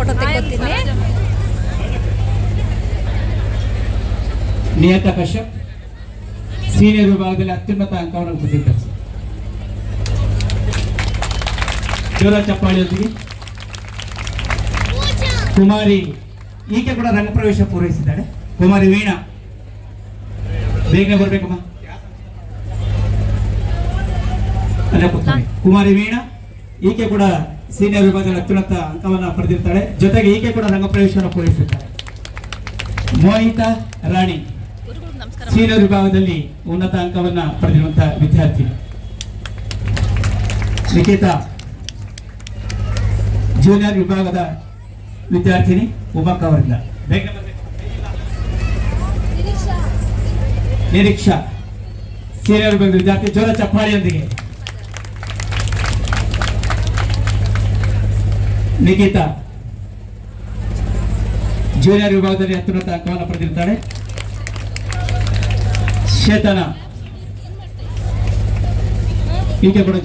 Photo ತೆಗೆದುತ್ತೀನಿ. ನಿಯತ Kashyap senior ವಿಭಾಗದಲ್ಲಿ ಅತ್ಯುನ್ನತ ಅಂಕವನ್ನು ಪಡೆದಿದ್ದಾರೆ. ಜೋರ ಚಪ್ಪಾಳಿಯೊಂದಿಗೆ ಕುಮಾರಿ ಈಕೆ ಕೂಡ ರಂಗಪ್ರವೇಶ ಪೂರೈಸಿದ್ದಾಳೆ. ಕುಮಾರಿ ವೀಣಾ ಬೇಗನೆ ಬರ್ಬೇಕಮ್ಮ. ಕುಮಾರಿ ವೀಣಾ ಈಕೆ ಕೂಡ ಸೀನಿಯರ್ ವಿಭಾಗದಲ್ಲಿ ಅತ್ಯುನ್ನತ ಅಂಕವನ್ನು ಪಡೆದಿರ್ತಾಳೆ. ಜೊತೆಗೆ ಈಕೆ ಕೂಡ ರಂಗಪ್ರವೇಶವನ್ನು ಪೂರೈಸಿರ್ತಾಳೆ. ಮೋಹಿತಾ ರಾಣಿ ಸೀನಿಯರ್ ವಿಭಾಗದಲ್ಲಿ ಉನ್ನತ ಅಂಕವನ್ನ ಪಡೆದಿರುವಂತಹ ವಿದ್ಯಾರ್ಥಿ. ನಿಖಿತಾ ಜೂನಿಯರ್ ವಿಭಾಗದ ವಿದ್ಯಾರ್ಥಿನಿ ಉಮಕ್ ಅವರಿಂದ. ನಿರೀಕ್ಷಾ ಸೀನಿಯರ್ ವಿಭಾಗದ ವಿದ್ಯಾರ್ಥಿ. ಜೋರ ಚಪ್ಪಾಳಿಯೊಂದಿಗೆ ನಿಖಿತಾ ಜೂನಿಯರ್ ವಿಭಾಗದಲ್ಲಿ ಅತ್ಯುನ್ನತ ಅಂಕವನ್ನು ಪಡೆದಿರ್ತಾಳೆ. ಚೇತನ ಈಕೆ ಕೂಡ